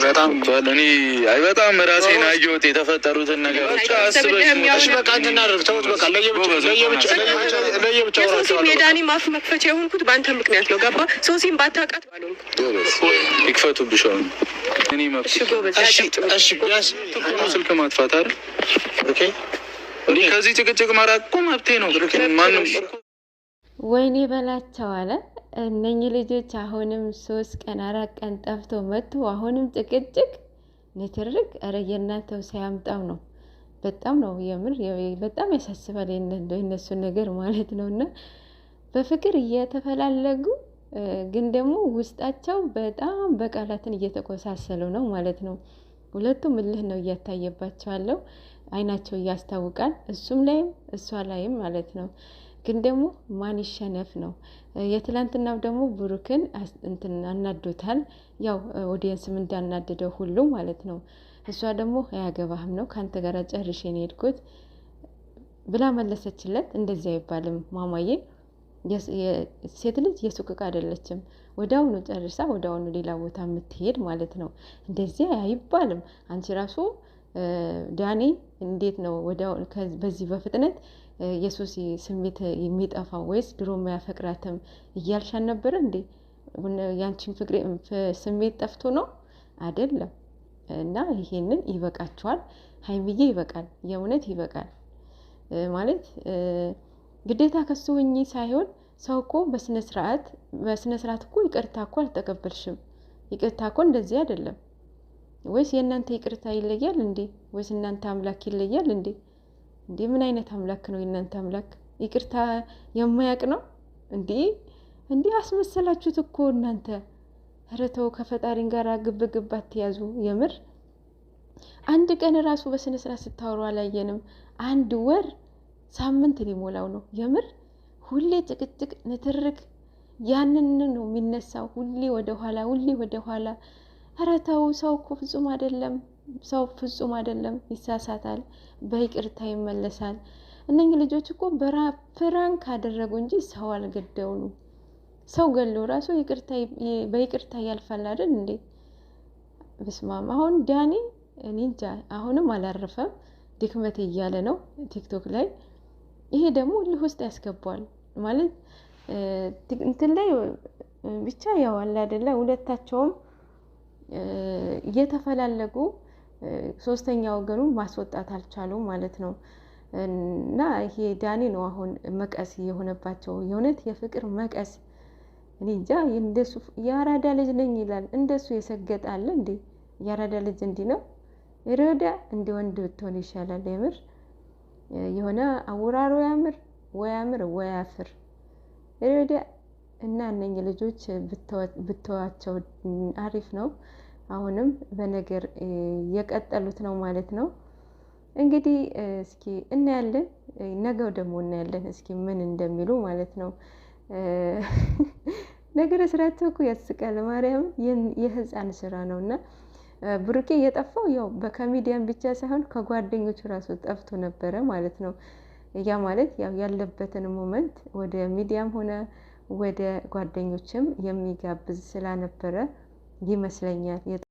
በጣም እኔ በጣም ራሴን አየሁት የተፈጠሩትን ነገሮች አስበሽ በቃ እንድናደርግ ተውት። በቃ ለየብቻ የዳኒ ማፍ መክፈቻ የሆንኩት በአንተ ምክንያት ነው። ገባ? ሶሲም ባታውቃት ባልሆንኩ ይክፈቱብሽ። እኔ ስልክ ማጥፋት አይደል? ኦኬ ከዚህ ጭቅጭቅ ማራቅ እኮ መብቴ ነው። ማንም ወይኔ በላቸው አለ። እነኚህ ልጆች አሁንም 3 ቀን 4 ቀን ጠፍቶ መጥቶ አሁንም ጭቅጭቅ ንትርክ። ኧረ የእናንተው ሳያምጣው ነው። በጣም ነው የምር በጣም ያሳስባል የእነሱ ነገር ማለት ነው። እና በፍቅር እየተፈላለጉ ግን ደግሞ ውስጣቸው በጣም በቃላትን እየተቆሳሰሉ ነው ማለት ነው። ሁለቱም እልህ ነው እያታየባቸው ያለው። አይናቸው እያስታውቃል። እሱም ላይም እሷ ላይም ማለት ነው። ግን ደግሞ ማን ይሸነፍ ነው። የትላንትናው ደግሞ ብሩክን እንትን አናዶታል። ያው ኦዲየንስም እንዳናደደው ሁሉ ማለት ነው። እሷ ደግሞ አያገባህም ነው ካንተ ጋር ጨርሼ ነው የሄድኩት ብላ መለሰችለት። እንደዚህ አይባልም ማማዬ፣ ሴት ልጅ የሱቅ ዕቃ አይደለችም። ወዳውኑ ጨርሳ ወዳውኑ ሌላ ቦታ የምትሄድ ማለት ነው። እንደዚህ አይባልም። አንቺ ራሱ ዳኒ እንዴት ነው ወዳው በዚህ በፍጥነት የሱሲ ስሜት የሚጠፋው? ወይስ ድሮ ማያፈቅራትም እያልሻን ነበር እንዴ? ያንቺን ፍቅር ስሜት ጠፍቶ ነው አይደለም? እና ይሄንን ይበቃችኋል ሀይሚዬ፣ ይበቃል፣ የእውነት ይበቃል። ማለት ግዴታ ከሱ ሆኜ ሳይሆን ሰው እኮ በስነ ስርዓት እኮ ይቅርታ እኮ አልተቀበልሽም። ይቅርታ እኮ እንደዚህ አይደለም። ወይስ የእናንተ ይቅርታ ይለያል እንዴ? ወይስ እናንተ አምላክ ይለያል እንዴ? እንዴ ምን አይነት አምላክ ነው የእናንተ አምላክ? ይቅርታ የማያውቅ ነው እንዴ? እንዴ አስመሰላችሁት እኮ እናንተ። ኧረ ተው፣ ከፈጣሪን ጋር ግብ አትያዙ። የምር አንድ ቀን ራሱ በስነ ስርዓት ስታወሩ አላየንም። 1 ወር ሳምንት ሊሞላው ነው። የምር ሁሌ ጭቅጭቅ ንትርክ፣ ያንን ነው የሚነሳው። ሁሌ ወደ ኋላ። ኧረ ተው፣ ሰው እኮ ፍጹም አይደለም። ሰው ፍጹም አይደለም፣ ይሳሳታል፣ በይቅርታ ይመለሳል። እነኚህ ልጆች እኮ ፕራንክ አደረጉ እንጂ ሰው አልገደውኑ። ሰው ገለው ራሱ በይቅርታ ያልፋል አይደል እንዴ? በስማም። አሁን ዳኒ እኔ እንጃ አሁንም አላረፈም። ድክመት እያለ ነው ቲክቶክ ላይ። ይሄ ደግሞ ልህ ውስጥ ያስገባዋል ማለት እንትን ላይ ብቻ ያው አለ አይደለ? ሁለታቸውም እየተፈላለጉ ሶስተኛ ወገኑን ማስወጣት አልቻሉም ማለት ነው። እና ይሄ ዳኒ ነው አሁን መቀስ የሆነባቸው፣ የእውነት የፍቅር መቀስ። እኔ እንጃ እንደሱ የአራዳ ልጅ ነኝ ይላል። እንደሱ የሰገጣለ እንዴ? የአራዳ ልጅ እንዲህ ነው ይረዳ። እንደ ወንድ ብትሆን ይሻላል የምር። የሆነ አውራሮ ያምር ወይ አፍር ይረዳ። እና እነኚህ ልጆች ብተዋቸው አሪፍ ነው። አሁንም በነገር የቀጠሉት ነው ማለት ነው። እንግዲህ እስኪ እናያለን፣ ነገው ደግሞ እናያለን እስኪ ምን እንደሚሉ ማለት ነው። ነገረ ስራቸው እኮ ያስቃል። ማርያም የህፃን ስራ ነውና ብሩኬ የጠፋው ያው በኮሜዲያን ብቻ ሳይሆን ከጓደኞቹ ራሱ ጠፍቶ ነበረ ማለት ነው። ያ ማለት ያው ያለበትን ሞመንት ወደ ሚዲያም ሆነ ወደ ጓደኞችም የሚጋብዝ ስላነበረ ይመስለኛል።